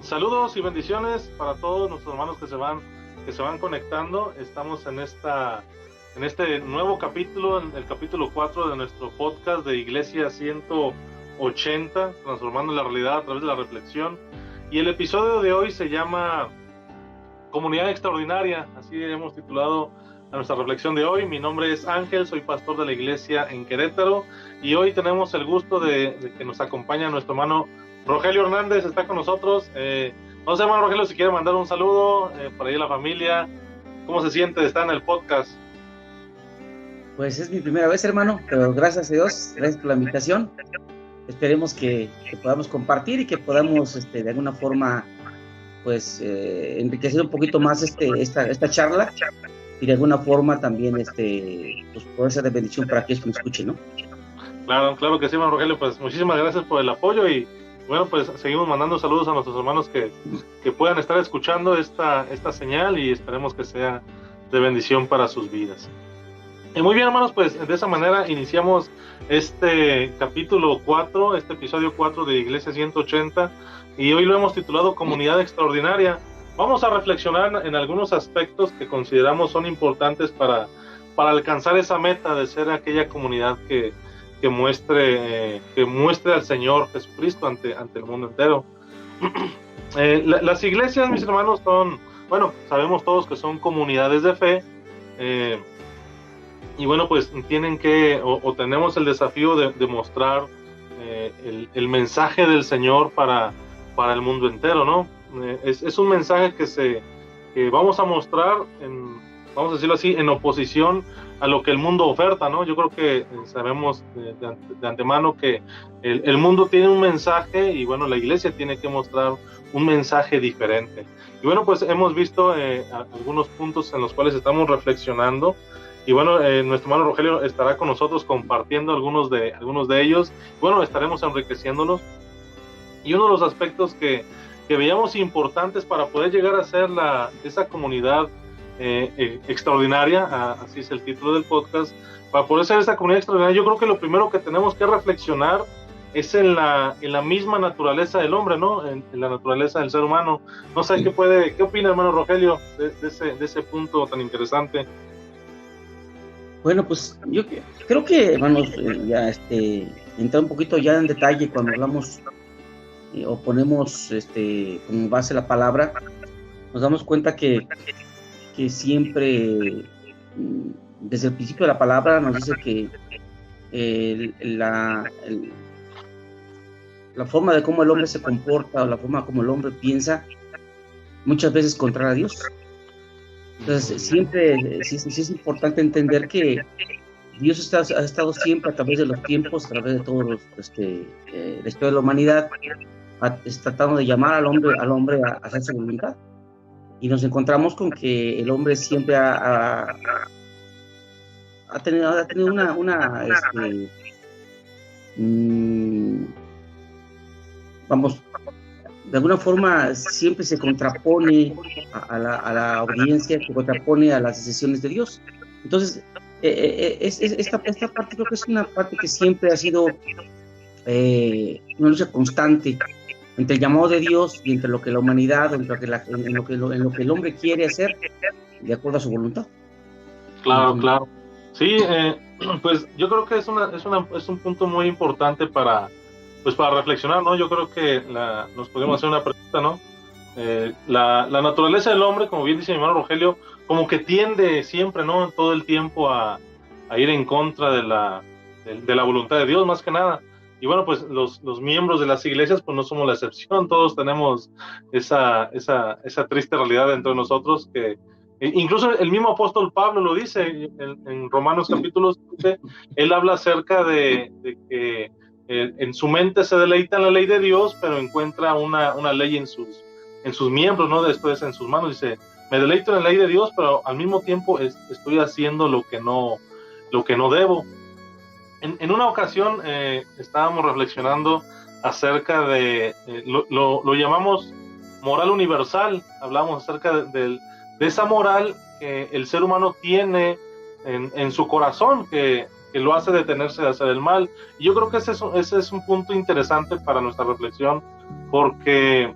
Saludos y bendiciones para todos nuestros hermanos que se van conectando. Estamos en este nuevo capítulo, en el capítulo 4 de nuestro podcast de Iglesia 180, transformando la realidad a través de la reflexión. Y el episodio de hoy se llama Comunidad Extraordinaria, así hemos titulado a nuestra reflexión de hoy. Mi nombre es Ángel, soy pastor de la iglesia en Querétaro, y hoy tenemos el gusto de que nos acompaña nuestro hermano Rogelio Hernández. Está con nosotros. No sé, hermano Rogelio, si quiere mandar un saludo por ahí a la familia. ¿Cómo se siente de estar en el podcast? Pues es mi primera vez, hermano, pero gracias a Dios, gracias por la invitación. Esperemos que podamos compartir y que podamos de alguna forma pues enriquecer un poquito más esta charla, y de alguna forma también pues poder ser de bendición para aquellos que nos escuchen, ¿no? Claro que sí, hermano Rogelio. Pues muchísimas gracias por el apoyo, y bueno, pues seguimos mandando saludos a nuestros hermanos que puedan estar escuchando esta señal, y esperemos que sea de bendición para sus vidas. Y muy bien, hermanos, pues de esa manera iniciamos este capítulo 4, este episodio 4 de Iglesia 180, y hoy lo hemos titulado Comunidad Extraordinaria. Vamos a reflexionar en algunos aspectos que consideramos son importantes para alcanzar esa meta de ser aquella comunidad que muestre al Señor Jesucristo ante el mundo entero. Las iglesias, mis hermanos, sabemos todos que son comunidades de fe, y bueno, pues tienen o tenemos el desafío de mostrar el mensaje del Señor para el mundo entero, ¿no? Es un mensaje que vamos a mostrar, vamos a decirlo así, en oposición a lo que el mundo oferta, ¿no? Yo creo que sabemos de antemano que el mundo tiene un mensaje, y bueno, la iglesia tiene que mostrar un mensaje diferente. Y bueno, pues hemos visto algunos puntos en los cuales estamos reflexionando, y bueno, nuestro hermano Rogelio estará con nosotros compartiendo algunos de ellos. Bueno, estaremos enriqueciéndolos. Y uno de los aspectos que veíamos importantes para poder llegar a ser esa comunidad extraordinaria, así es el título del podcast, para poder ser esa comunidad extraordinaria, yo creo que lo primero que tenemos que reflexionar es en la misma naturaleza del hombre, ¿no? En la naturaleza del ser humano. No sé qué opina, hermano Rogelio, de ese punto tan interesante. Bueno, pues yo creo que, hermanos, ya entrar un poquito ya en detalle cuando hablamos o ponemos como base la palabra, nos damos cuenta que siempre, desde el principio de la palabra, nos dice que la forma de cómo el hombre se comporta, o la forma como el hombre piensa, muchas veces contraria a Dios. Entonces, siempre sí es importante entender que Dios ha estado siempre, a través de los tiempos, a través de todos la historia de la humanidad, tratando de llamar al hombre a hacer su voluntad. Y nos encontramos con que el hombre siempre ha tenido de alguna forma siempre se contrapone a la audiencia, se contrapone a las decisiones de Dios. Entonces, esta parte creo que es una parte que siempre ha sido una lucha constante entre el llamado de Dios y entre lo que la humanidad, en lo que el hombre quiere hacer de acuerdo a su voluntad. Claro. Sí, pues yo creo que es un punto muy importante para reflexionar, ¿no? Yo creo que nos podemos hacer una pregunta, ¿no? La naturaleza del hombre, como bien dice mi hermano Rogelio, como que tiende siempre, ¿no? Todo el tiempo a ir en contra de la voluntad de Dios, más que nada. Y bueno, pues los miembros de las iglesias, pues no somos la excepción. Todos tenemos esa triste realidad dentro de nosotros, que incluso el mismo apóstol Pablo lo dice en Romanos capítulo 7. Él habla acerca de que en su mente se deleita en la ley de Dios, pero encuentra una ley en sus miembros, ¿no? Después en sus manos. Dice, me deleito en la ley de Dios, pero al mismo tiempo estoy haciendo lo que no debo. En una ocasión estábamos reflexionando acerca de, lo llamamos moral universal. Hablamos acerca de esa moral que el ser humano tiene en su corazón, que lo hace detenerse de hacer el mal. Y yo creo que ese es un punto interesante para nuestra reflexión, porque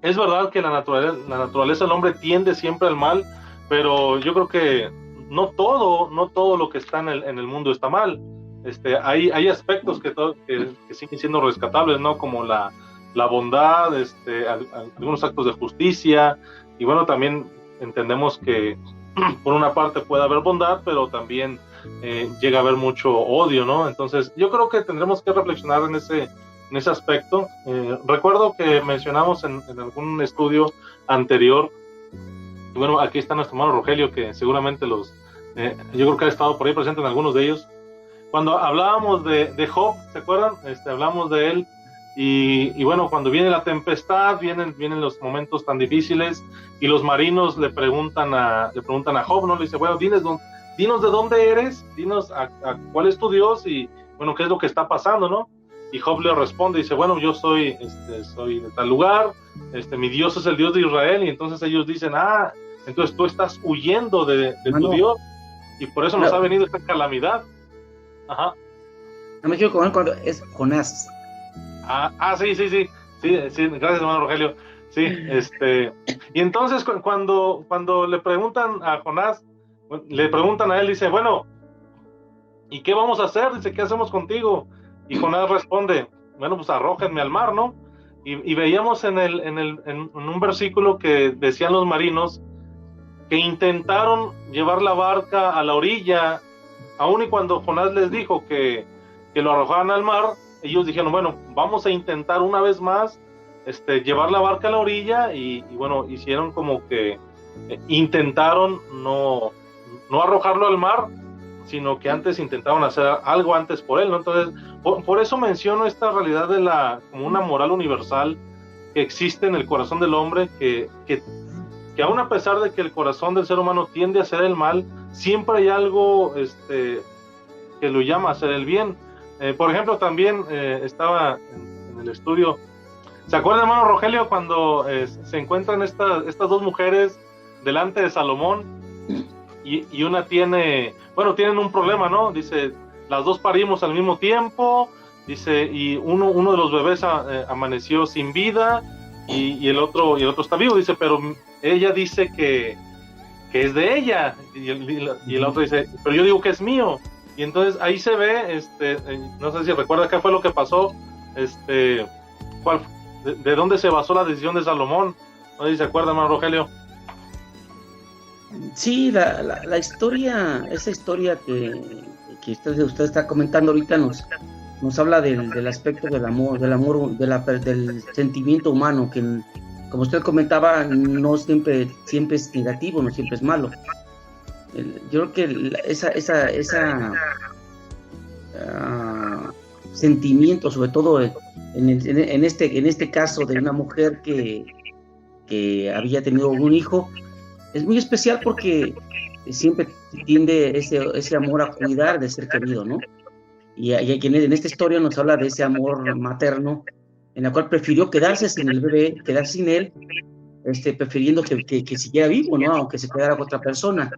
es verdad que la naturaleza del hombre tiende siempre al mal, pero yo creo que no todo lo que está en el mundo está mal. Hay aspectos que siguen siendo rescatables, ¿no? Como la bondad, algunos actos de justicia, y bueno, también entendemos que por una parte puede haber bondad, pero también llega a haber mucho odio, ¿no? Entonces yo creo que tendremos que reflexionar en ese aspecto. Recuerdo que mencionamos en algún estudio anterior, y bueno, aquí está nuestro hermano Rogelio, que seguramente yo creo que ha estado por ahí presente en algunos de ellos. Cuando hablábamos de Job, ¿se acuerdan? Hablamos de él, y bueno, cuando viene la tempestad, vienen los momentos tan difíciles, y los marinos le preguntan a Job, ¿no? Le dice, bueno, dinos de dónde eres, dinos a cuál es tu Dios, y bueno, qué es lo que está pasando, ¿no? Y Job le responde, dice, bueno, yo soy de tal lugar, mi Dios es el Dios de Israel, y entonces ellos dicen, entonces tú estás huyendo de tu Dios, y por eso nos ha venido esta calamidad. Ajá. No me quiero comer cuando es Jonás. Sí, gracias, hermano Rogelio. Sí, y entonces cuando le preguntan a Jonás, le preguntan a él, dice, bueno, ¿y qué vamos a hacer? Dice, ¿qué hacemos contigo? Y Jonás responde, bueno, pues arrójenme al mar, ¿no? Y veíamos en un versículo que decían los marinos que intentaron llevar la barca a la orilla, aun y cuando Jonás les dijo que lo arrojaran al mar, ellos dijeron, bueno, vamos a intentar una vez más llevar la barca a la orilla, y bueno, hicieron como que intentaron no arrojarlo al mar, sino que antes intentaron hacer algo antes por él, ¿no? Entonces, por eso menciono esta realidad como una moral universal que existe en el corazón del hombre, que aún a pesar de que el corazón del ser humano tiende a hacer el mal, siempre hay algo que lo llama a hacer el bien. Por ejemplo, también estaba en el estudio, ¿se acuerda, hermano Rogelio, cuando se encuentran estas dos mujeres delante de Salomón, y una tienen un problema, ¿no? Dice, las dos parimos al mismo tiempo, dice, y uno de los bebés amaneció sin vida, y el otro está vivo, dice, pero ella dice que es de ella, y el otro dice, pero yo digo que es mío. Y entonces ahí se ve, no sé si recuerda qué fue lo que pasó, de dónde se basó la decisión de Salomón. No sé si se acuerda, hermano Rogelio. Sí, la historia, esa historia que usted está comentando ahorita nos habla del aspecto del amor, del sentimiento humano, que, como usted comentaba, no siempre es negativo, no siempre es malo. Yo creo que sentimiento, sobre todo en este caso de una mujer que había tenido un hijo, es muy especial porque siempre tiende ese amor a cuidar de ser querido, ¿no? Y en esta historia nos habla de ese amor materno, en la cual prefirió quedarse sin el bebé, quedarse sin él, prefiriendo que siguiera vivo, ¿no? Aunque se quedara con otra persona.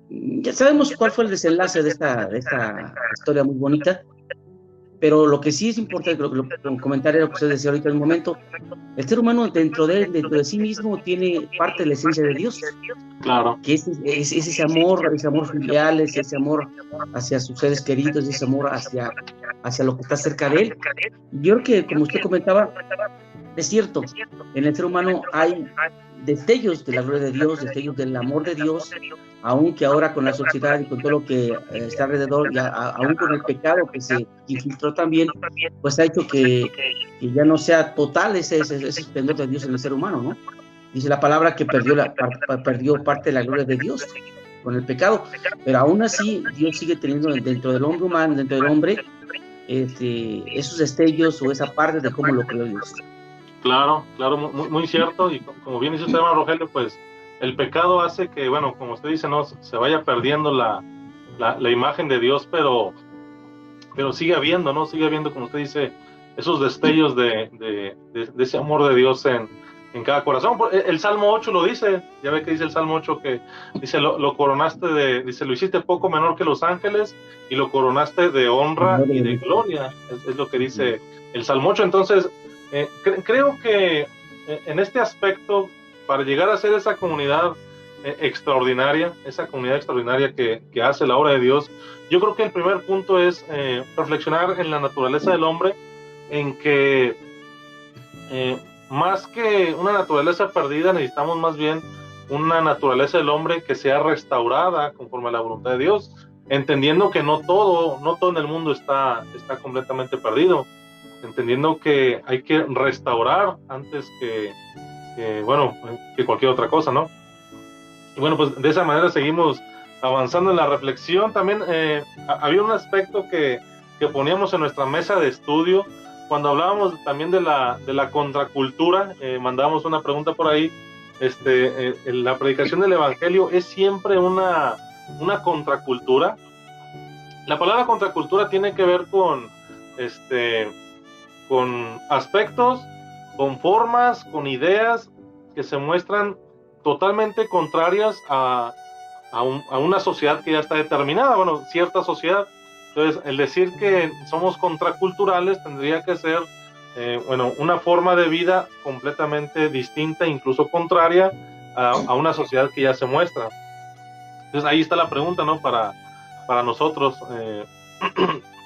Ya sabemos cuál fue el desenlace de esta historia muy bonita, pero lo que sí es importante, lo comentar era lo que usted decía ahorita en un momento, el ser humano dentro de sí mismo tiene parte de la esencia de Dios. Claro. Que es ese amor filial, es ese amor hacia sus seres queridos, ese amor hacia lo que está cerca de él. Yo creo que, como usted comentaba, es cierto, en el ser humano hay destellos de la gloria de Dios, destellos del amor de Dios, aunque ahora con la sociedad y con todo lo que está alrededor, y aún con el pecado que se infiltró también, pues ha hecho que ya no sea total ese esplendor de Dios en el ser humano, ¿no? Dice la palabra que perdió parte de la gloria de Dios con el pecado, pero aún así Dios sigue teniendo dentro del hombre humano, dentro del hombre, esos destellos o esa parte de cómo lo creó Dios. Claro, muy, muy cierto, y como bien dice usted, hermano Rogelio, pues el pecado hace que, bueno, como usted dice, no se vaya perdiendo la imagen de Dios, pero sigue habiendo, ¿no? Sigue habiendo, como usted dice, esos destellos de ese amor de Dios en cada corazón. El Salmo 8 lo dice, ya ve que dice el Salmo 8 que dice, lo coronaste dice, lo hiciste poco menor que los ángeles y lo coronaste de honra y de gloria, es lo que dice el Salmo 8. Entonces, creo que en este aspecto, para llegar a ser esa comunidad extraordinaria, que hace la obra de Dios, yo creo que el primer punto es reflexionar en la naturaleza del hombre, en que más que una naturaleza perdida, necesitamos más bien una naturaleza del hombre que sea restaurada conforme a la voluntad de Dios, entendiendo que no todo en el mundo está completamente perdido, entendiendo que hay que restaurar antes que cualquier otra cosa, ¿no? Y bueno, pues de esa manera seguimos avanzando en la reflexión. También había un aspecto que poníamos en nuestra mesa de estudio, cuando hablábamos también de la contracultura, mandábamos una pregunta por ahí, la predicación del evangelio es siempre una contracultura. La palabra contracultura tiene que ver con aspectos, con formas, con ideas que se muestran totalmente contrarias a una sociedad que ya está determinada, bueno, cierta sociedad. Entonces, el decir que somos contraculturales tendría que ser una forma de vida completamente distinta, incluso contraria a una sociedad que ya se muestra. Entonces, ahí está la pregunta, ¿no? Para nosotros,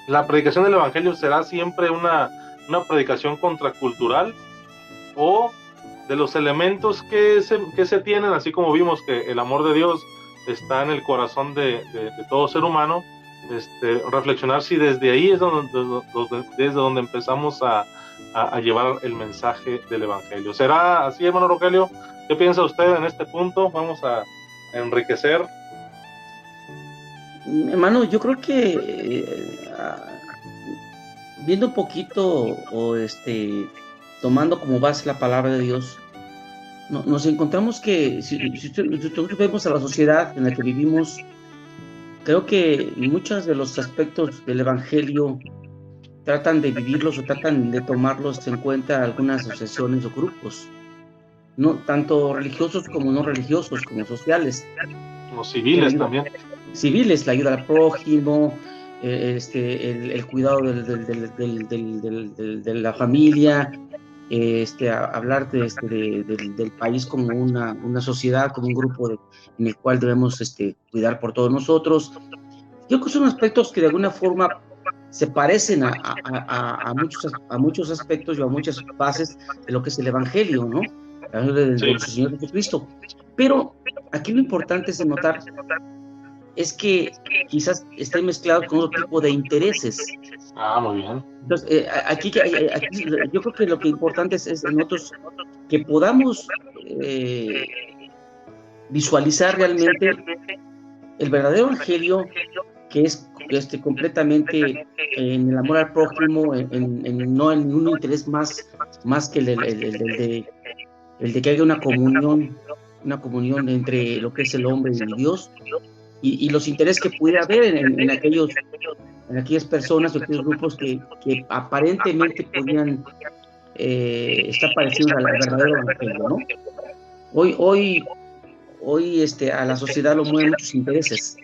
¿la predicación del evangelio será siempre una predicación contracultural, o de los elementos que se tienen, así como vimos que el amor de Dios está en el corazón de todo ser humano, reflexionar si desde ahí es desde donde empezamos a llevar el mensaje del evangelio? ¿Será así, hermano Rogelio? ¿Qué piensa usted en este punto? Vamos a enriquecer. Hermano, yo creo que viendo un poquito o tomando como base la palabra de Dios, nos encontramos que si nosotros vemos a la sociedad en la que vivimos, creo que muchos de los aspectos del evangelio tratan de vivirlos o tratan de tomarlos en cuenta algunas asociaciones o grupos, no tanto religiosos como no religiosos, como sociales. Los civiles también. Civiles, la ayuda al prójimo, el cuidado de la familia, hablar del país como una sociedad, como un grupo en el cual debemos cuidar por todos nosotros. Yo creo que son aspectos que de alguna forma se parecen a muchos aspectos y a muchas bases de lo que es el evangelio, ¿no? De nuestro Señor Jesucristo. Pero aquí lo importante es notar es que quizás estén mezclados con otro tipo de intereses. Muy bien. Entonces, aquí yo creo que lo que importante es nosotros que podamos visualizar realmente el verdadero evangelio, que es completamente en el amor al prójimo, no en un interés más que el de que haya una comunión entre lo que es el hombre y Dios, y los intereses que pudiera haber en aquellas personas o aquellos grupos que aparentemente podían estar parecidos al verdadero evangelio, ¿no? Hoy a la sociedad lo mueven muchos intereses.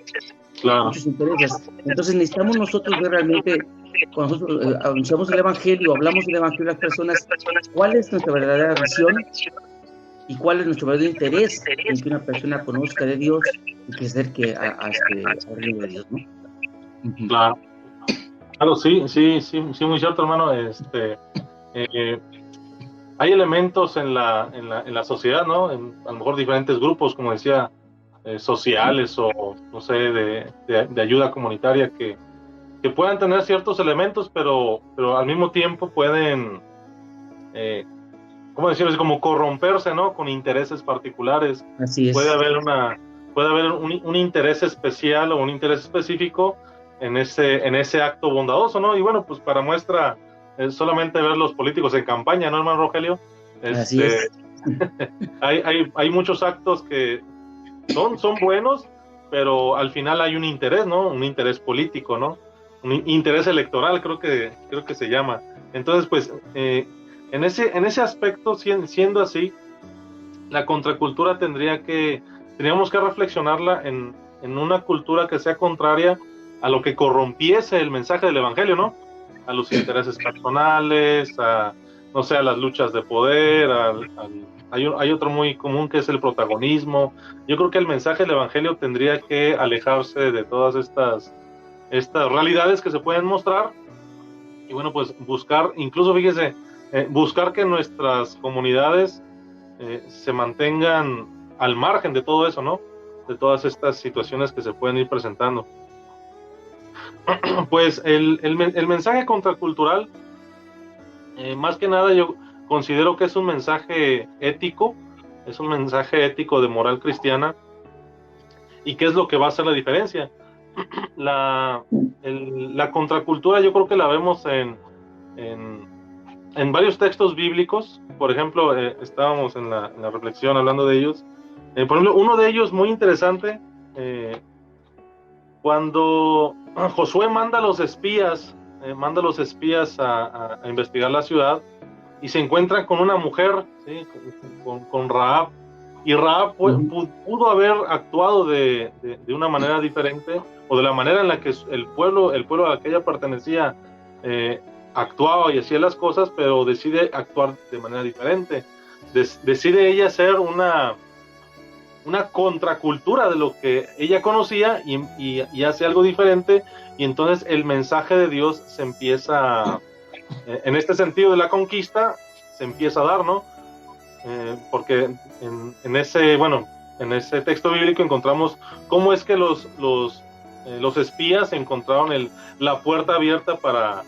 Claro. Muchos intereses. Entonces necesitamos nosotros ver realmente, cuando nosotros anunciamos el evangelio, hablamos del evangelio a las personas, cuál es nuestra verdadera visión y cuál es nuestro verdadero interés en que una persona conozca de Dios y que se acerque al reino de Dios, ¿no? Claro. Claro, sí, muy cierto, hermano. Hay elementos en la sociedad, ¿no? A lo mejor diferentes grupos, como decía, sociales o, no sé, de ayuda comunitaria que puedan tener ciertos elementos, pero al mismo tiempo pueden, ¿cómo decirlo? Es como corromperse, ¿no? Con intereses particulares. Así es. Puede haber un interés especial o un interés específico en ese acto bondadoso, ¿no? Y bueno, pues para muestra solamente ver los políticos en campaña, ¿no, hermano Rogelio? Así es. hay muchos actos que son buenos, pero al final hay un interés, ¿no? Un interés político, ¿no? Un interés electoral, creo que se llama. Entonces, pues, en ese aspecto, siendo así, la contracultura tendríamos que reflexionarla en una cultura que sea contraria a lo que corrompiese el mensaje del evangelio, ¿no? A los intereses personales, a no sé, a las luchas de poder, hay otro muy común que es el protagonismo. Yo creo que el mensaje del Evangelio tendría que alejarse de todas estas realidades que se pueden mostrar, y bueno, pues buscar, incluso fíjese, buscar que nuestras comunidades se mantengan al margen de todo eso, ¿no? De todas estas situaciones que se pueden ir presentando. Pues el mensaje contracultural, más que nada yo considero que es un mensaje ético, es un mensaje ético de moral cristiana, y qué es lo que va a hacer la diferencia. La contracultura yo creo que la vemos en varios textos bíblicos. Por ejemplo, estábamos en la reflexión hablando de ellos. Por ejemplo, uno de ellos muy interesante, cuando Josué manda a los espías a investigar la ciudad, y se encuentran con una mujer, ¿sí? con Rahab, y Rahab pudo haber actuado de una manera diferente, o de la manera en la que el pueblo al que ella pertenecía actuaba y hacía las cosas, pero decide actuar de manera diferente. Decide ella ser una contracultura de lo que ella conocía, y hace algo diferente, y entonces el mensaje de Dios se empieza, en este sentido de la conquista, se empieza a dar, ¿no? Porque en ese texto bíblico encontramos cómo es que los espías encontraron la puerta abierta para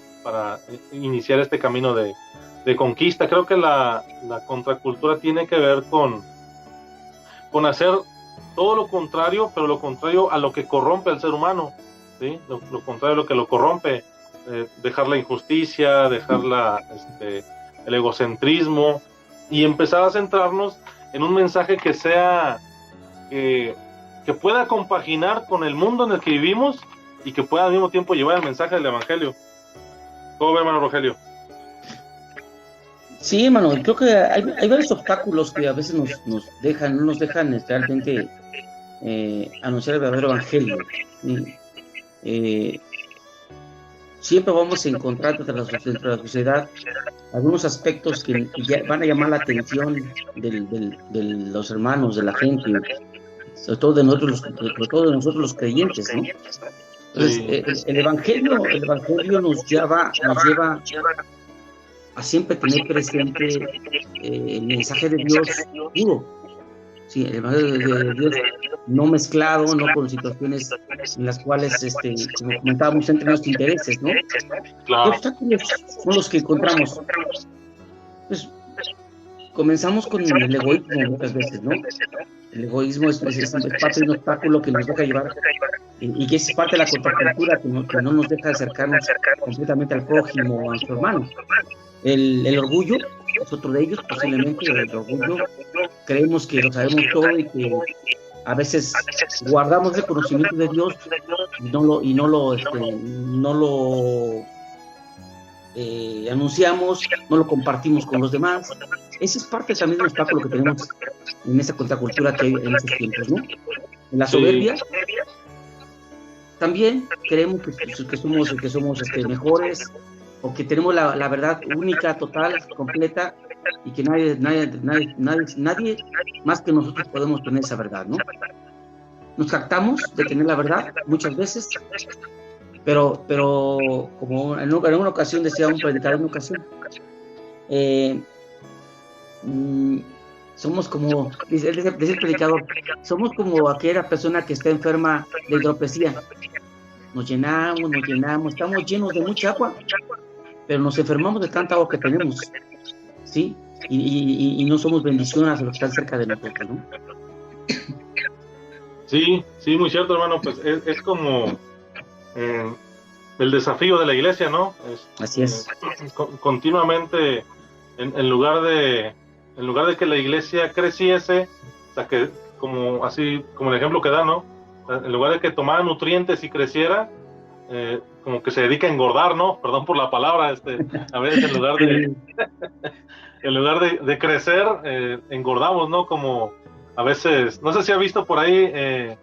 iniciar este camino de conquista. Creo que la contracultura tiene que ver con hacer todo lo contrario, pero lo contrario a lo que corrompe al ser humano, ¿sí? Lo contrario a lo que lo corrompe, dejar la injusticia, dejar el egocentrismo, y empezar a centrarnos en un mensaje que sea, que pueda compaginar con el mundo en el que vivimos, y que pueda al mismo tiempo llevar el mensaje del Evangelio. ¿Cómo ve, hermano Rogelio? Sí, hermano, creo que hay varios obstáculos que a veces no nos dejan realmente anunciar el verdadero Evangelio. Siempre vamos a encontrar dentro de la sociedad algunos aspectos que van a llamar la atención de los hermanos, de la gente, sobre todo de nosotros los creyentes, ¿no? Entonces, el Evangelio nos lleva a siempre tener presente el mensaje de Dios puro. Sí, el Evangelio de Dios no mezclado, no con situaciones en las cuales, como comentábamos, entre nuestros intereses, ¿no? Claro. ¿Qué obstáculos son los que encontramos? Pues comenzamos con el egoísmo muchas veces, ¿no? El egoísmo es parte de un obstáculo que nos deja llevar, y que es parte de la contracultura que no nos deja acercarnos completamente al prójimo o a su hermano. El orgullo es otro de ellos, posiblemente. El orgullo, creemos que lo sabemos todo, y que a veces guardamos el conocimiento de Dios y no lo anunciamos, no lo compartimos con los demás. Ese es parte también del obstáculo que tenemos en esa contracultura que hay en estos tiempos, ¿no? En la soberbia, también creemos que somos mejores, o que tenemos la verdad única, total, completa, y que nadie más que nosotros podemos tener esa verdad, ¿no? Nos jactamos de tener la verdad muchas veces, pero como en una ocasión decía un predicador, en una ocasión, somos como, dice el predicador, somos como aquella persona que está enferma de hidropesía. Nos llenamos, estamos llenos de mucha agua, pero nos enfermamos de tanta agua que tenemos, ¿sí? Y no somos bendiciones a los que están cerca de nosotros, ¿no? Sí, muy cierto, hermano. Pues es como el desafío de la iglesia, ¿no? Así es. Continuamente, en lugar de que la iglesia creciese, o sea, que como el ejemplo que da, ¿no? En lugar de que tomara nutrientes y creciera, como que se dedica a engordar, ¿no? Perdón por la palabra, a veces en lugar de crecer, engordamos, ¿no? Como a veces, no sé si ha visto por ahí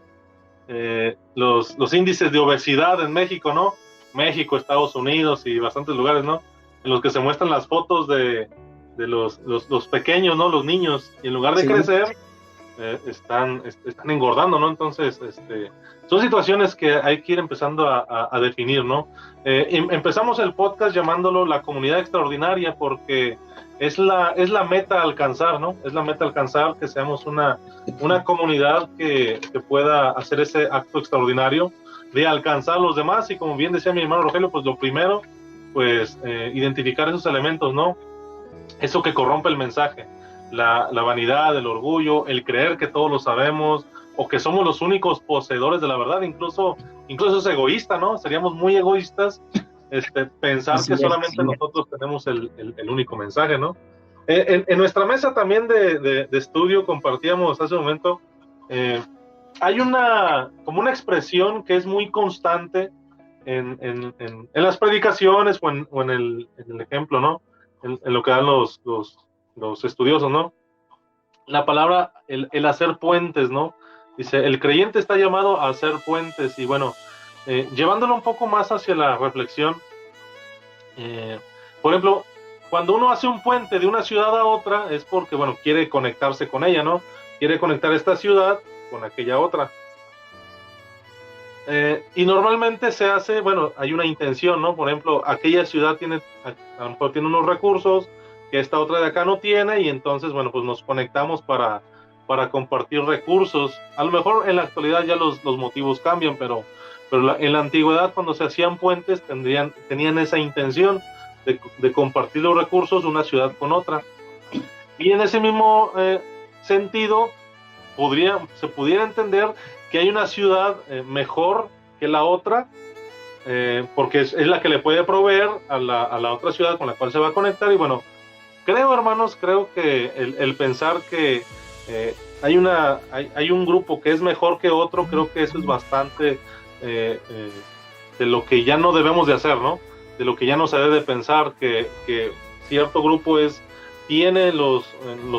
los índices de obesidad en México, ¿no? México, Estados Unidos y bastantes lugares, ¿no? En los que se muestran las fotos de los pequeños, ¿no? Los niños, y en lugar de crecer, están engordando, ¿no? Entonces, son situaciones que hay que ir empezando a definir, ¿no? Empezamos el podcast llamándolo la comunidad extraordinaria porque es la meta a alcanzar, ¿no? Es la meta a alcanzar, que seamos una comunidad que pueda hacer ese acto extraordinario de alcanzar a los demás, y como bien decía mi hermano Rogelio, pues lo primero, pues identificar esos elementos, ¿no? Eso que corrompe el mensaje, la vanidad, el orgullo, el creer que todos lo sabemos, o que somos los únicos poseedores de la verdad. Incluso es egoísta, ¿no? Seríamos muy egoístas pensar que solamente nosotros tenemos el único mensaje, ¿no? En nuestra mesa también de estudio compartíamos hace un momento, hay como una expresión que es muy constante en las predicaciones o en el ejemplo, ¿no? En lo que dan los estudiosos, ¿no? La palabra, el hacer puentes, ¿no? Dice, el creyente está llamado a hacer puentes. Y bueno, llevándolo un poco más hacia la reflexión, por ejemplo, cuando uno hace un puente de una ciudad a otra, es porque, bueno, quiere conectarse con ella, ¿no? Quiere conectar esta ciudad con aquella otra. Y normalmente se hace, bueno, hay una intención, ¿no? Por ejemplo, aquella ciudad a lo mejor tiene unos recursos que esta otra de acá no tiene, y entonces, bueno, pues nos conectamos para compartir recursos. A lo mejor en la actualidad ya los motivos cambian, pero en la antigüedad, cuando se hacían puentes, tenían esa intención de compartir los recursos una ciudad con otra. Y en ese mismo sentido, se pudiera entender que hay una ciudad mejor que la otra, porque es la que le puede proveer a la otra ciudad con la cual se va a conectar. Y bueno, hermanos, creo que el pensar que hay un grupo que es mejor que otro, creo que eso es bastante de lo que ya no debemos de hacer, ¿no? De lo que ya no se debe de pensar, que cierto grupo tiene los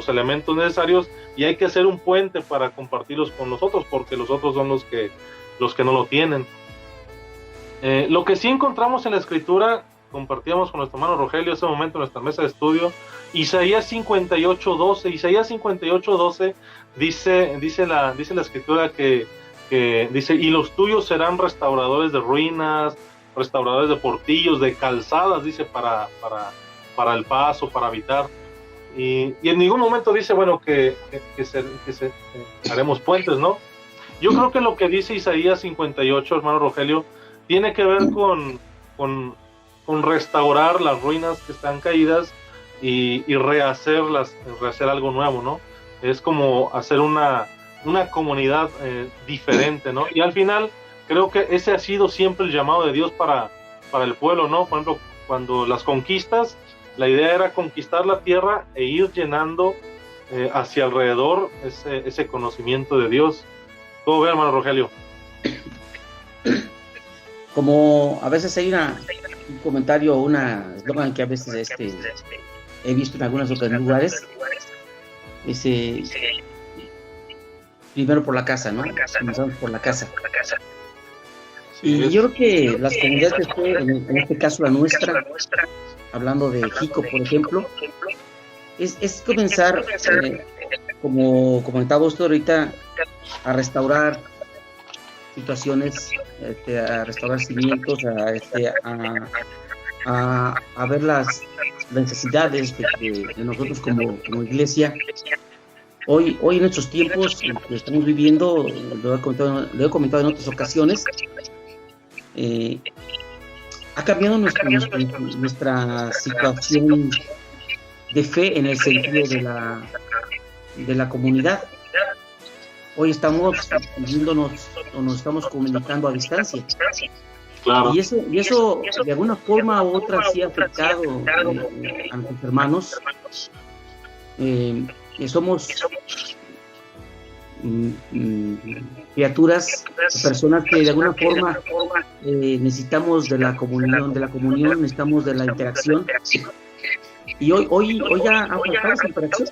elementos necesarios, y hay que hacer un puente para compartirlos con los otros, porque los otros son los que no lo tienen. Lo que sí encontramos en la Escritura, compartíamos con nuestro hermano Rogelio ese momento en nuestra mesa de estudio, Isaías 58:12. Isaías 58:12 dice la Escritura que dice, y los tuyos serán restauradores de ruinas, restauradores de portillos, de calzadas, dice, para el paso, para habitar. Y en ningún momento dice, bueno, que haremos puentes, ¿no? Yo creo que lo que dice Isaías 58, hermano Rogelio, tiene que ver con restaurar las ruinas que están caídas y rehacer algo nuevo, ¿no? Es como hacer una comunidad diferente, ¿no? Y al final creo que ese ha sido siempre el llamado de Dios para el pueblo, ¿no? Por ejemplo, cuando las conquistas, la idea era conquistar la tierra e ir llenando hacia alrededor ese conocimiento de Dios. ¿Cómo ve, hermano Rogelio? Como a veces hay un comentario, una eslogan que a veces he visto en algunos otros lugares, primero por la casa, ¿no? Comenzamos por la casa. Y yo creo que las comunidades, en este caso la nuestra, hablando de Jico, por ejemplo, es comenzar, como comentaba usted ahorita, a restaurar situaciones, a restaurar cimientos, a ver las necesidades de nosotros como iglesia. Hoy en estos tiempos que estamos viviendo, lo he comentado en otras ocasiones, ha cambiado nuestra situación de fe en el sentido de la comunidad. Hoy estamos viéndonos o nos estamos comunicando a distancia. Claro. Y eso de alguna forma u otra sí ha afectado a nuestros hermanos. Somos criaturas, personas que de alguna forma necesitamos de la comunión, necesitamos de la interacción. Y hoy ya ha faltado esa interacción.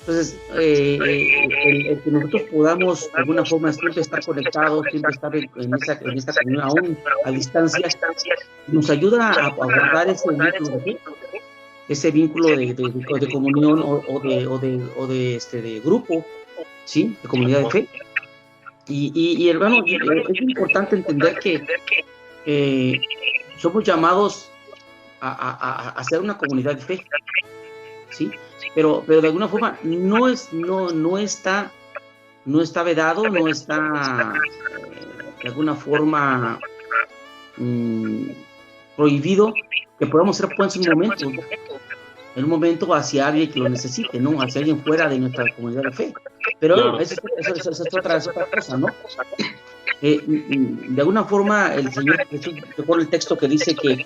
Entonces, el que nosotros podamos de alguna forma siempre estar conectados, siempre estar en esta comunión, aún a distancia, nos ayuda a guardar ese vínculo de fe. ese vínculo de comunión de grupo, ¿sí? De comunidad de fe. Y hermano, es importante entender que somos llamados a ser una comunidad de fe, ¿sí? Pero de alguna forma no está vedado, no está de alguna forma prohibido que podamos ser puestos en un momento hacia alguien que lo necesite, ¿no? Hacia alguien fuera de nuestra comunidad de fe. Pero claro, eso es otra cosa, ¿no? De alguna forma, el Señor Jesús, recuerdo el texto que dice que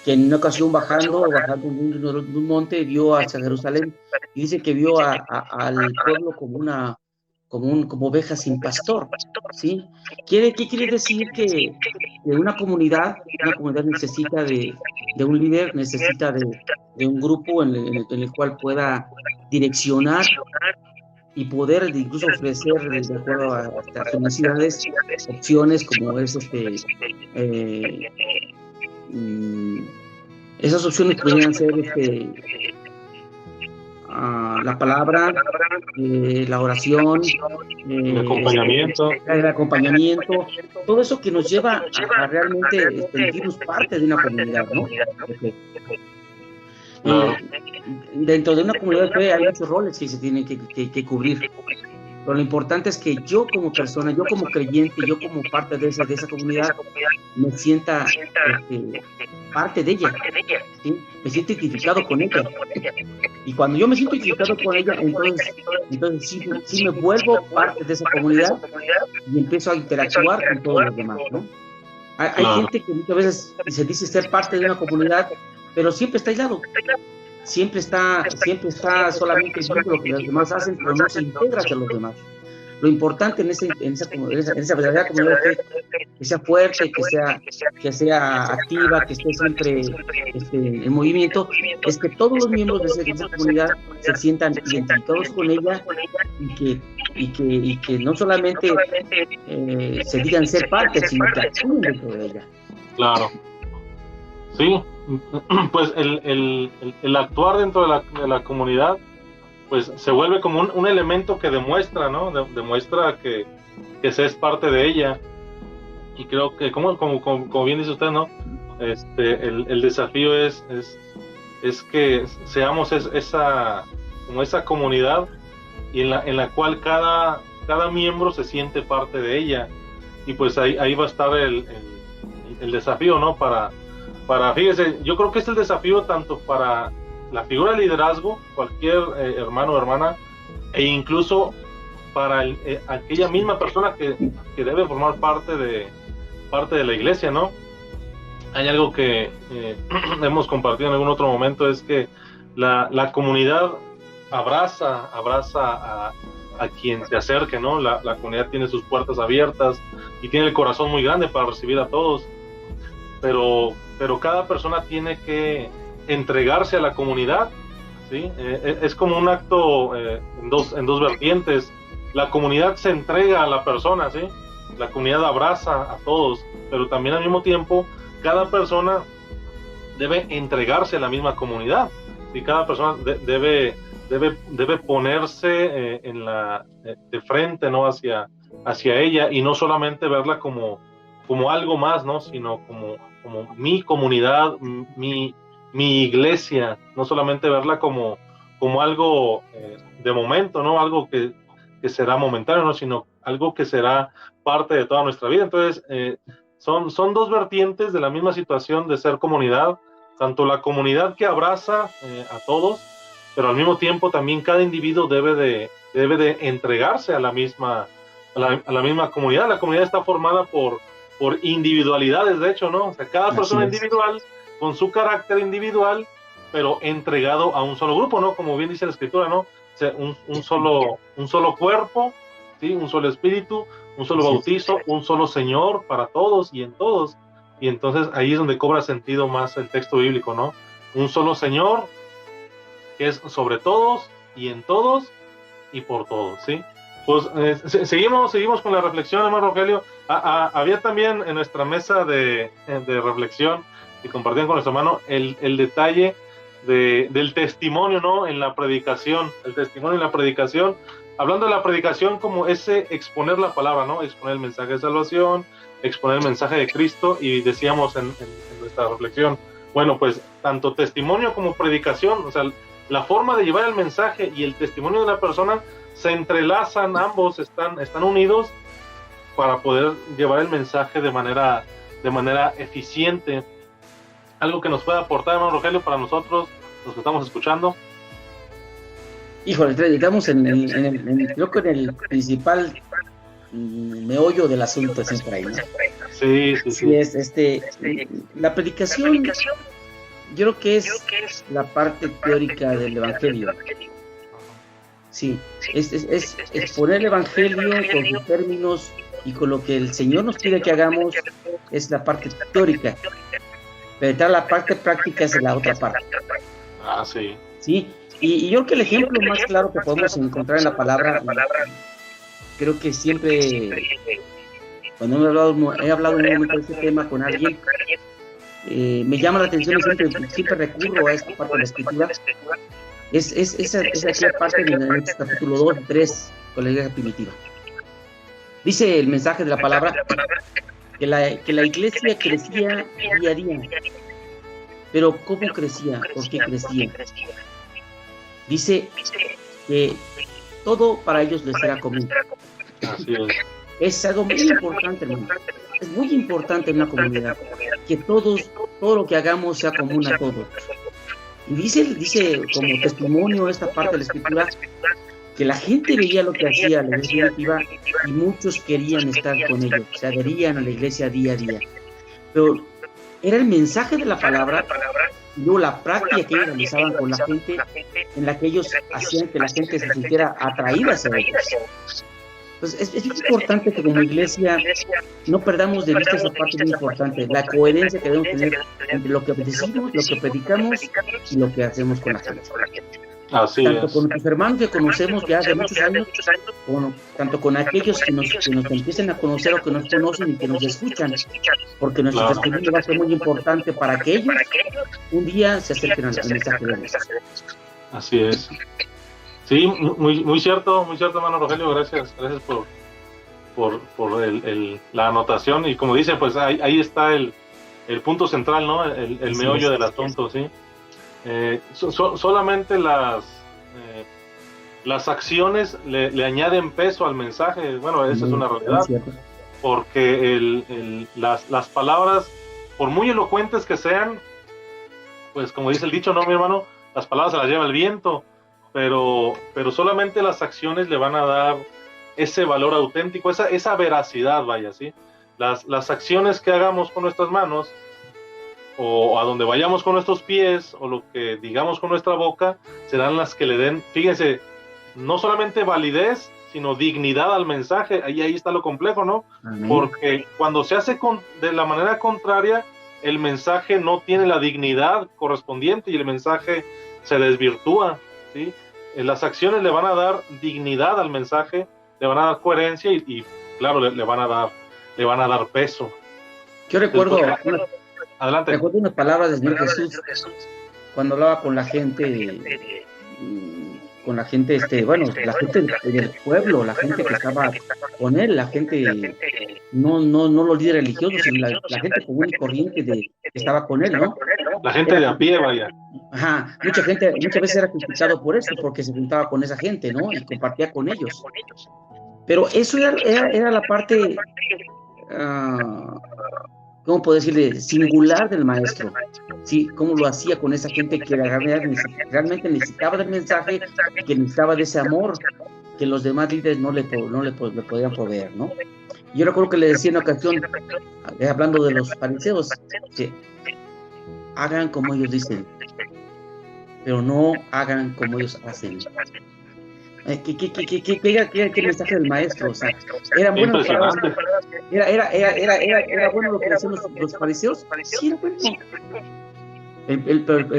en una ocasión bajando de un monte vio hacia Jerusalén y dice que vio al pueblo como oveja sin pastor, ¿sí? ¿Qué quiere decir? Que una comunidad necesita de un líder, necesita de un grupo en el cual pueda direccionar y poder incluso ofrecer, de acuerdo a sus necesidades, opciones como es esas opciones podrían ser la palabra, la oración, el acompañamiento, todo eso que nos lleva a realmente sentirnos parte de una comunidad, ¿no? Dentro de una comunidad de fe hay muchos roles que se tienen que cubrir, pero lo importante es que yo como persona, yo como creyente, yo como parte de esa comunidad, me sienta parte de ella, ¿sí? Me siento identificado con ella. Y cuando yo me siento identificado con ella, entonces sí me vuelvo parte de esa comunidad y empiezo a interactuar con todos los demás, ¿no? Hay gente que muchas veces se dice ser parte de una comunidad, pero siempre está aislado. Siempre está solamente viendo lo que los demás hacen, pero no se integra hacia los demás. Lo importante en esa verdadera comunidad de fe, que sea fuerte, que sea activa, que esté siempre en movimiento, es que todos los miembros de esa comunidad se sientan identificados con ella y que no solamente se digan ser parte, sino que actúen dentro de ella. Claro. Sí, pues el actuar dentro de la comunidad, pues se vuelve como un elemento que demuestra, ¿no? Demuestra que se es parte de ella. Y creo que, como bien dice usted, ¿no? El desafío es que seamos esa comunidad y en la cual cada miembro se siente parte de ella. Y pues ahí va a estar el desafío, ¿no? Fíjese, yo creo que es el desafío tanto para la figura de liderazgo, cualquier hermano o hermana, e incluso para aquella misma persona que debe formar parte de la iglesia, ¿no? Hay algo que hemos compartido en algún otro momento, es que la comunidad abraza a quien se acerque, ¿no? La comunidad tiene sus puertas abiertas y tiene el corazón muy grande para recibir a todos, pero cada persona tiene que entregarse a la comunidad, ¿sí? Es como un acto en dos vertientes. La comunidad se entrega a la persona, ¿sí? La comunidad abraza a todos, pero también al mismo tiempo cada persona debe entregarse a la misma comunidad, ¿sí? Cada persona debe ponerse de frente, ¿no? hacia ella, y no solamente verla como algo más, ¿no? Sino como mi comunidad, mi iglesia, no solamente verla como algo de momento, ¿no? Algo que será momentáneo, ¿no? Sino algo que será parte de toda nuestra vida. Entonces, son dos vertientes de la misma situación de ser comunidad, tanto la comunidad que abraza a todos, pero al mismo tiempo también cada individuo debe de entregarse a la misma comunidad. La comunidad está formada por individualidades, de hecho, ¿no? O sea, cada persona individual, con su carácter individual, pero entregado a un solo grupo, ¿no? Como bien dice la Escritura, ¿no? O sea, un solo cuerpo, ¿sí? Un solo espíritu, un solo bautizo, un solo Señor para todos y en todos. Y entonces ahí es donde cobra sentido más el texto bíblico, ¿no? Un solo Señor, que es sobre todos y en todos y por todos, ¿sí? Pues seguimos con la reflexión, hermano Rogelio. Había también en nuestra mesa de reflexión, y compartían con nuestro hermano el detalle del testimonio, ¿no? En la predicación, el testimonio en la predicación, hablando de la predicación como ese exponer la palabra, ¿no? Exponer el mensaje de salvación, exponer el mensaje de Cristo, y decíamos en nuestra reflexión, bueno, pues tanto testimonio como predicación, o sea, la forma de llevar el mensaje y el testimonio de la persona se entrelazan, ambos están unidos para poder llevar el mensaje de manera eficiente. Algo que nos pueda aportar, hermano Rogelio, para nosotros, los que estamos escuchando. Híjole, estamos creo que en el principal meollo del asunto siempre ahí, ¿no? Sí. Es la predicación, yo creo que es la parte teórica del evangelio. Sí, es exponer el evangelio con sus términos y con lo que el Señor nos pide que hagamos, es la parte teórica. Pero la parte práctica es la otra parte. Sí. Sí, y yo creo que el ejemplo más claro que podemos encontrar en la palabra, creo que siempre, cuando he hablado un momento de este tema con alguien, me llama la atención y siempre recurro a esta parte de la Escritura, es aquella parte en el capítulo 2 y 3 con la iglesia primitiva. Dice el mensaje de la palabra que la iglesia crecía día a día. Pero ¿cómo crecía? ¿Por qué crecía? Dice que todo para ellos les era común. Así es. Es algo muy importante, hermano. Es muy importante en una comunidad que todo lo que hagamos sea común a todos. Y dice como testimonio esta parte de la Escritura que la gente veía lo que hacía la iglesia primitiva y muchos querían estar con ellos, se adherían a la iglesia día a día. Pero era el mensaje de la palabra y luego la práctica que ellos realizaban con la gente, en la que ellos hacían que la gente se sintiera atraída hacia ellos. Entonces es importante que como iglesia no perdamos de vista esa parte muy importante, la coherencia que debemos tener entre lo que decimos, lo que predicamos y lo que hacemos con la gente. Así tanto es. con nuestros hermanos que conocemos ya hace muchos años, tanto con aquellos que nos empiecen a conocer o que nos conocen y que nos escuchan, porque nuestro testimonio va a ser muy importante para que ellos un día se acerquen al mensaje de Dios. Así es. Sí, muy cierto, hermano Rogelio, gracias por la anotación, y como dice, pues ahí está el punto central, ¿no? El meollo del asunto, ¿sí? Solamente las acciones le añaden peso al mensaje. Bueno, esa es una realidad, porque las palabras, por muy elocuentes que sean, pues como dice el dicho, ¿no, mi hermano? Las palabras se las lleva el viento, pero solamente las acciones le van a dar ese valor auténtico, esa veracidad, vaya, ¿sí? Las acciones que hagamos con nuestras manos, o a donde vayamos con nuestros pies, o lo que digamos con nuestra boca, serán las que le den, fíjense, no solamente validez, sino dignidad al mensaje. Ahí está lo complejo, ¿no? Amén. Porque cuando se hace de la manera contraria, el mensaje no tiene la dignidad correspondiente y el mensaje se desvirtúa, ¿sí? Las acciones le van a dar dignidad al mensaje, le van a dar coherencia y claro, le van a dar peso. Yo recuerdo... Adelante. Recuerdo unas palabras del Señor Jesús cuando hablaba con la gente, la gente del pueblo, la gente que estaba con él, la gente, no los líderes religiosos, sino la gente común y corriente que estaba con él, ¿no? La gente de a pie, vaya. Ajá, muchas veces era criticado por eso, porque se juntaba con esa gente, ¿no? Y compartía con ellos. Pero eso era la parte... ¿cómo puedo decirle? Singular del maestro. Sí, cómo lo hacía con esa gente que realmente necesitaba del mensaje, que necesitaba de ese amor que los demás líderes no le podían proveer, ¿no? Yo recuerdo que le decía en una ocasión, hablando de los fariseos, que hagan como ellos dicen, pero no hagan como ellos hacen. ¿Qué mensaje del maestro? O sea, era bueno lo que hacían los fariseos. Sí, era bueno.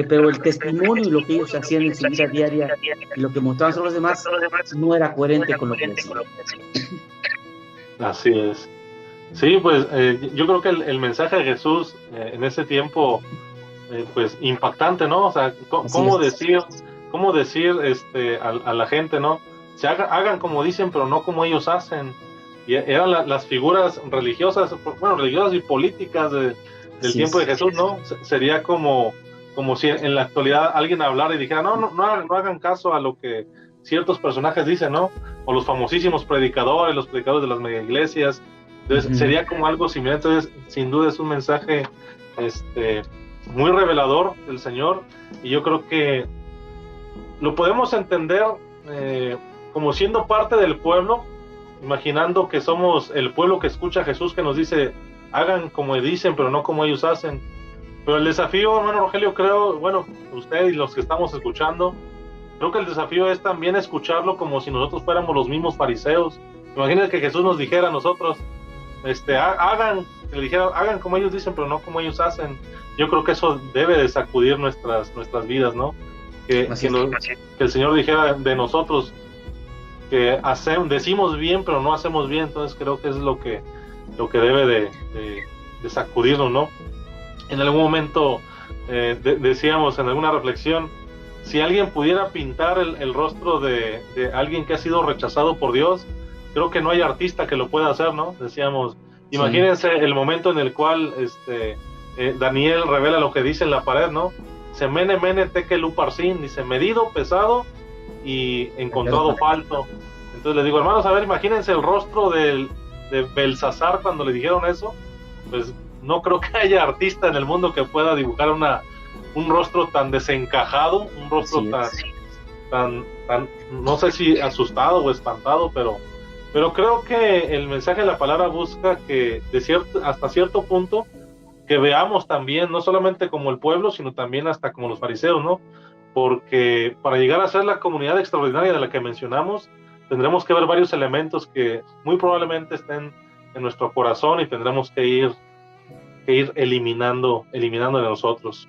Pero el testimonio y lo que ellos hacían en su vida diaria y lo que mostraban sobre los demás no era coherente con lo que decían. Así es. Sí, pues yo creo que el mensaje de Jesús en ese tiempo pues impactante, ¿no? O sea, cómo decir a la gente, ¿no? Hagan como dicen, pero no como ellos hacen. Y eran las figuras religiosas, bueno, religiosas y políticas del tiempo de Jesús, ¿no? Sería como si en la actualidad alguien hablara y dijera, no hagan caso a lo que ciertos personajes dicen, ¿no? O los famosísimos predicadores, los predicadores de las mega iglesias. Entonces, sería como algo similar. Entonces, sin duda es un mensaje muy revelador del Señor, y yo creo que lo podemos entender como siendo parte del pueblo, imaginando que somos el pueblo que escucha a Jesús, que nos dice, hagan como dicen, pero no como ellos hacen. Pero el desafío, hermano Rogelio, creo, bueno, usted y los que estamos escuchando, creo que el desafío es también escucharlo como si nosotros fuéramos los mismos fariseos. Imagínate que Jesús nos dijera a nosotros, hagan como ellos dicen, pero no como ellos hacen. Yo creo que eso debe de sacudir nuestras vidas, ¿no? Que el Señor dijera de nosotros que decimos bien, pero no hacemos bien. Entonces creo que es lo que debe de sacudirnos, ¿no? En algún momento decíamos en alguna reflexión, si alguien pudiera pintar el rostro de alguien que ha sido rechazado por Dios, creo que no hay artista que lo pueda hacer, ¿no? Decíamos, imagínense el momento en el cual Daniel revela lo que dice en la pared, ¿no? Semene mene tekel uparsin, dice, medido, pesado y encontrado falto. Entonces les digo, hermanos, a ver, imagínense el rostro de Belsasar cuando le dijeron eso. Pues no creo que haya artista en el mundo que pueda dibujar un rostro tan desencajado, un rostro tan no sé si asustado o espantado, pero creo que el mensaje de la palabra busca que hasta cierto punto que veamos también, no solamente como el pueblo, sino también hasta como los fariseos, ¿no? Porque para llegar a ser la comunidad extraordinaria de la que mencionamos, tendremos que ver varios elementos que muy probablemente estén en nuestro corazón y tendremos que ir eliminando de nosotros.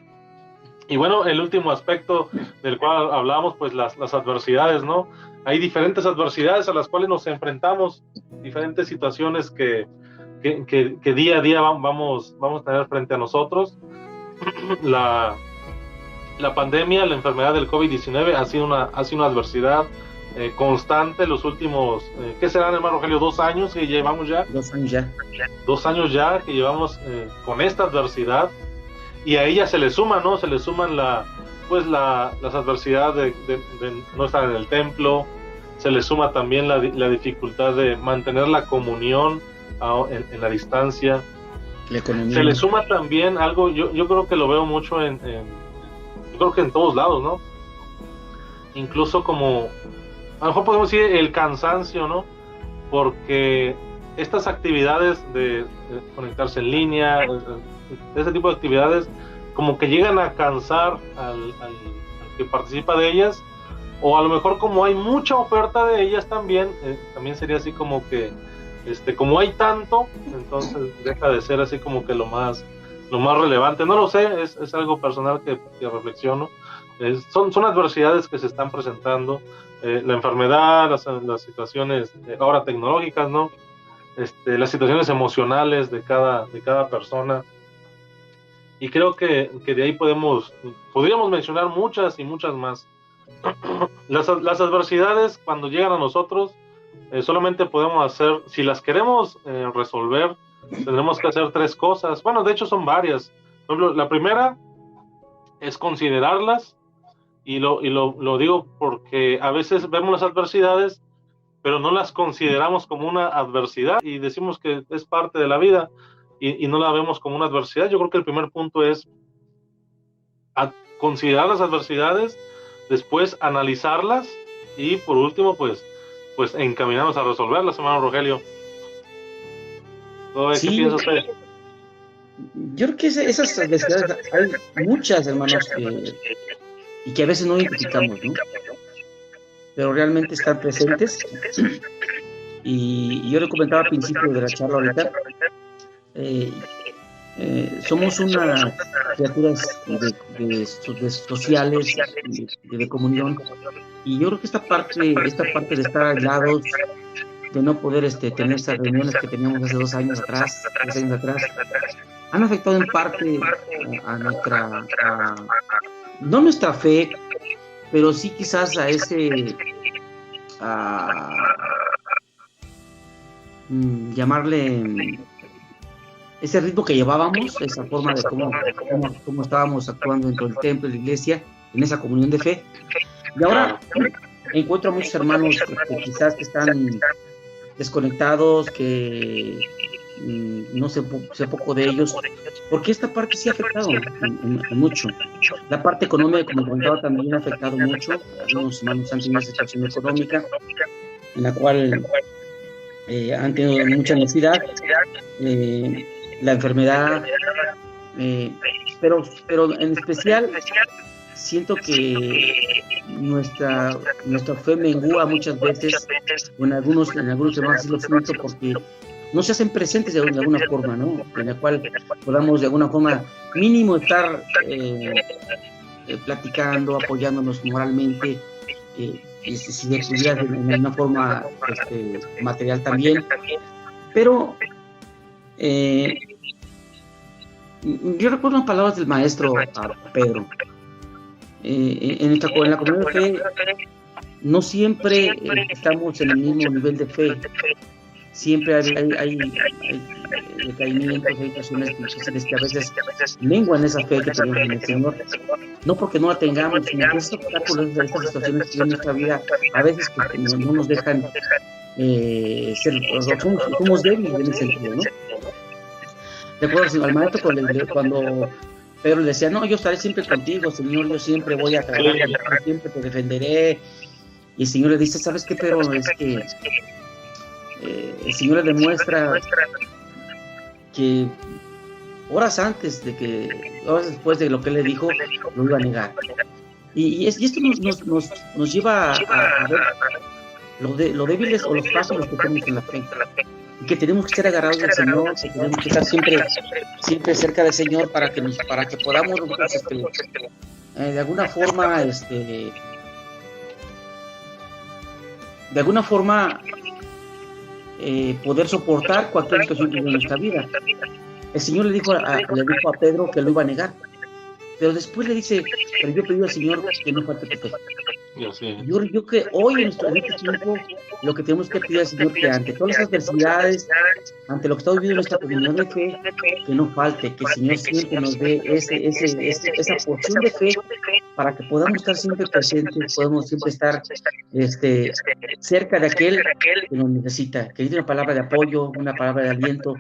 Y bueno, el último aspecto del cual hablamos, pues las adversidades, ¿no? Hay diferentes adversidades a las cuales nos enfrentamos, diferentes situaciones que día a día vamos a tener frente a nosotros. La pandemia, la enfermedad del COVID-19 ha sido una adversidad constante los últimos, ¿qué serán, hermano Rogelio? 2 años que llevamos ya. 2 años ya. 2 años ya que llevamos con esta adversidad, y a ella se le suma, ¿no? Se le suman las adversidades de no estar en el templo, se le suma también la dificultad de mantener la comunión en la distancia. Se le suma también algo, yo creo que lo veo mucho yo creo que en todos lados, ¿no? Incluso como, a lo mejor podemos decir el cansancio, ¿no? Porque estas actividades de conectarse en línea, ese tipo de actividades, como que llegan a cansar al que participa de ellas, o a lo mejor como hay mucha oferta de ellas también sería así como que como hay tanto, entonces deja de ser así como que lo más relevante. No lo sé, es algo personal que reflexiono. Son adversidades que se están presentando, la enfermedad, las situaciones ahora tecnológicas, ¿no? Las situaciones emocionales de cada persona, y creo que de ahí podríamos mencionar muchas y muchas más. Las adversidades, cuando llegan a nosotros, solamente podemos hacer, si las queremos resolver, tendremos que hacer 3 cosas. Bueno, de hecho son varias. Por ejemplo, la primera es considerarlas, y lo digo porque a veces vemos las adversidades, pero no las consideramos como una adversidad y decimos que es parte de la vida, y no la vemos como una adversidad. Yo creo que el primer punto es considerar las adversidades, después analizarlas, y por último pues encaminarnos a resolverlas, hermano Rogelio. ¿Qué piensa usted? Yo creo que esas adversidades hay muchas, hermanos, y que a veces no identificamos, ¿no? Pero realmente están presentes. Y yo le comentaba al principio de la charla ahorita, somos unas criaturas de sociales, de comunión, y yo creo que esta parte de estar aislados, de no poder tener esas reuniones que teníamos hace 2 años atrás, 3 años atrás, han afectado en parte no nuestra fe, pero sí quizás a llamarle ese ritmo que llevábamos, esa forma de cómo estábamos actuando dentro del templo, de la iglesia, en esa comunión de fe. Y ahora encuentro a muchos hermanos que quizás están desconectados, que no sé poco de ellos, porque esta parte sí ha afectado mucho. La parte económica, como comentaba, también ha afectado mucho. Algunos hermanos han tenido una situación económica en la cual han tenido mucha necesidad, la enfermedad, pero en especial siento que nuestra fe mengua muchas veces, o en algunos hermanos sí lo siento, porque no se hacen presentes de alguna forma, ¿no? En la cual podamos de alguna forma mínimo estar platicando, apoyándonos moralmente, si de pudiera en una forma material también. Pero yo recuerdo unas palabras del maestro a Pedro. En la comunidad de fe no siempre estamos en el mismo nivel de fe. Siempre hay decaimientos, hay situaciones difíciles que a veces menguan esa fe que tenemos en el Señor. No porque no la tengamos, sino que estos obstáculos de estas situaciones que en nuestra vida a veces que no nos dejan somos débiles en ese sentido, ¿no? Recuerdo al maestro cuando Pedro le decía, no, yo estaré siempre contigo, Señor, yo siempre voy a trabajar, siempre te defenderé. Y el Señor le dice, ¿sabes qué, Pedro? Es que el Señor le demuestra que horas después de lo que él le dijo, lo iba a negar. Y esto nos lleva a ver lo débiles o los frágiles que tenemos en la fe. Y que tenemos que ser agarrados del Señor, que tenemos que estar siempre cerca del Señor para que podamos de alguna forma poder soportar cualquier situación en nuestra vida. El Señor le dijo a Pedro que lo iba a negar, pero después le dice, pero yo pedí al Señor que no falte tu fe. Yo que hoy en este tiempo lo que tenemos que pedir al Señor, que ante todas las adversidades, ante lo que está viviendo nuestra comunidad de fe, que no falte, que el Señor siempre nos dé esa porción de fe para que podamos estar siempre presentes, podamos siempre estar cerca de aquel que nos necesita, que tiene una palabra de apoyo, una palabra de aliento,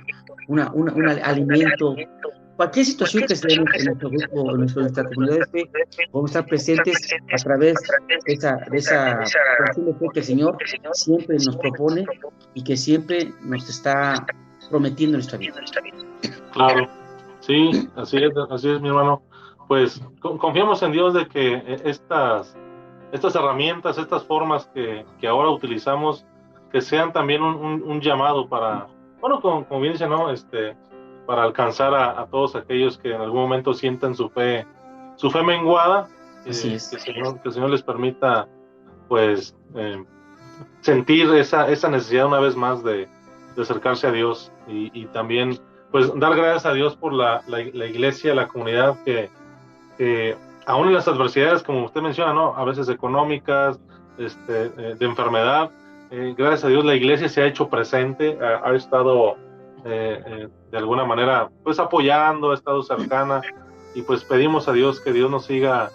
un alimento. Cualquier situación que se dé en nuestro grupo, en nuestra comunidad de fe, vamos a estar presentes a través de esa porción de fe que el Señor siempre nos propone y que siempre nos está prometiendo en nuestra vida. Claro, sí, así es, mi hermano. Pues confiamos en Dios de que estas herramientas, estas formas que ahora utilizamos, que sean también un llamado para, bueno, como bien dice, ¿no? Para alcanzar a todos aquellos que en algún momento sientan su fe menguada, que el Señor les permita, pues, sentir esa necesidad una vez más de acercarse a Dios y también, pues, dar gracias a Dios por la iglesia, la comunidad que aún en las adversidades, como usted menciona, ¿no? A veces económicas, de enfermedad, gracias a Dios la iglesia se ha hecho presente, ha estado de alguna manera pues apoyando, ha estado cercana, y pues pedimos a Dios que Dios nos siga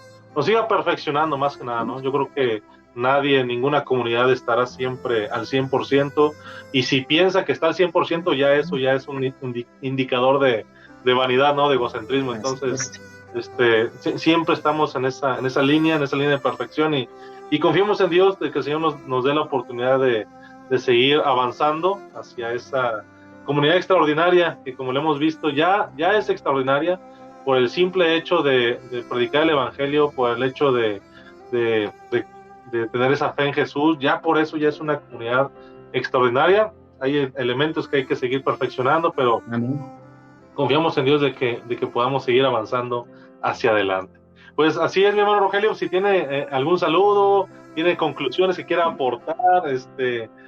perfeccionando más que nada, ¿no? Yo creo que nadie en ninguna comunidad estará siempre al 100%, y si piensa que está al 100%, eso ya es un indicador de vanidad, ¿no? De egocentrismo. Entonces siempre estamos en esa línea de perfección, y confiemos en Dios de que el Señor nos dé la oportunidad de seguir avanzando hacia esa comunidad extraordinaria, que como lo hemos visto ya es extraordinaria por el simple hecho de predicar el evangelio, por el hecho de tener esa fe en Jesús. Ya por eso ya es una comunidad extraordinaria. Hay elementos que hay que seguir perfeccionando, pero confiamos en Dios de que podamos seguir avanzando hacia adelante. Pues así es, mi hermano Rogelio. Si tiene algún saludo, tiene conclusiones que quiera aportar,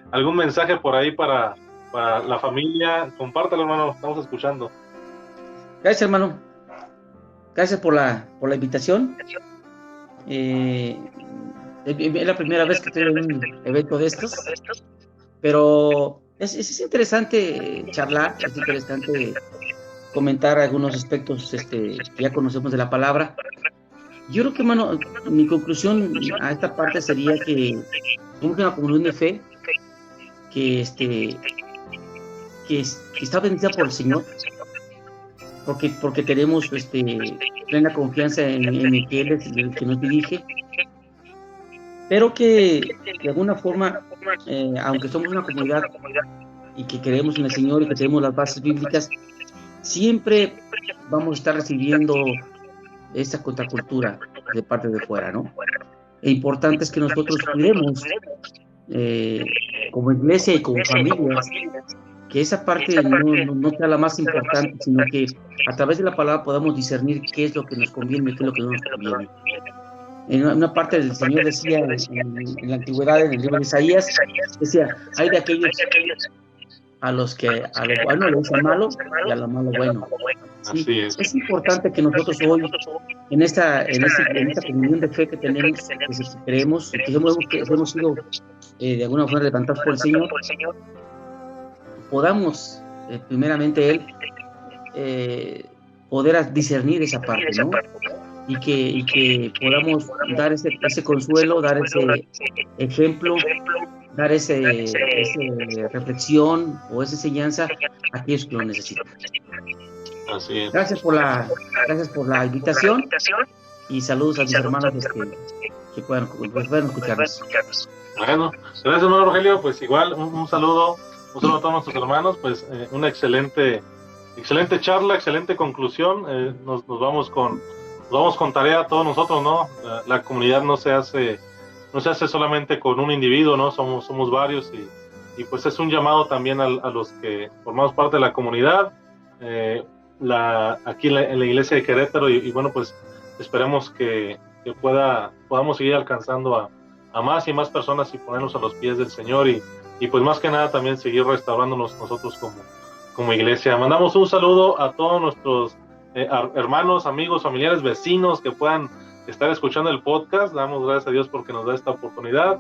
algún mensaje por ahí para la familia, compártalo, hermano, estamos escuchando. Gracias, hermano. Gracias por la invitación. Es la primera vez que estoy en un evento de estos, pero es interesante charlar, es interesante comentar algunos aspectos que ya conocemos de la palabra. Yo creo que, hermano, mi conclusión a esta parte sería que somos una comunión de fe que está bendita por el Señor, porque tenemos plena confianza en que Él es el que nos dirige, pero que de alguna forma, aunque somos una comunidad y que creemos en el Señor y que tenemos las bases bíblicas, siempre vamos a estar recibiendo esta contracultura de parte de fuera, ¿no? E importante es que nosotros cuidemos como iglesia y como familia, que esa parte no sea la más importante, sino que a través de la palabra podamos discernir qué es lo que nos conviene y qué es lo que no nos conviene. En una parte del Señor decía en la antigüedad, en el libro de Isaías, decía, hay de aquellos a los que a lo bueno le dicen malo y a lo malo bueno. Sí, Así es. Es importante que nosotros hoy, en esta comunión de fe que tenemos, que creemos, que hemos sido de alguna forma levantados por el Señor, podamos, primeramente Él, poder discernir esa parte, ¿no? Y que podamos dar ese consuelo, dar ese ejemplo, dar esa reflexión o esa enseñanza a aquellos que lo necesitan. Así es. Gracias por la invitación y saludos a mis hermanos que puedan escucharnos. Bueno, gracias, hermano Rogelio. Pues igual, un saludo a todos nuestros hermanos. Pues una excelente charla, excelente conclusión. Nos vamos con tarea todos nosotros, ¿no? La comunidad no se hace solamente con un individuo, ¿no? Somos varios y pues es un llamado también a los que formamos parte de la comunidad. Aquí en la iglesia de Querétaro y bueno, pues esperemos que podamos seguir alcanzando a más y más personas y ponernos a los pies del Señor y pues más que nada también seguir restaurándonos nosotros como iglesia. Mandamos un saludo a todos nuestros hermanos, amigos, familiares, vecinos que puedan estar escuchando el podcast. Damos gracias a Dios porque nos da esta oportunidad.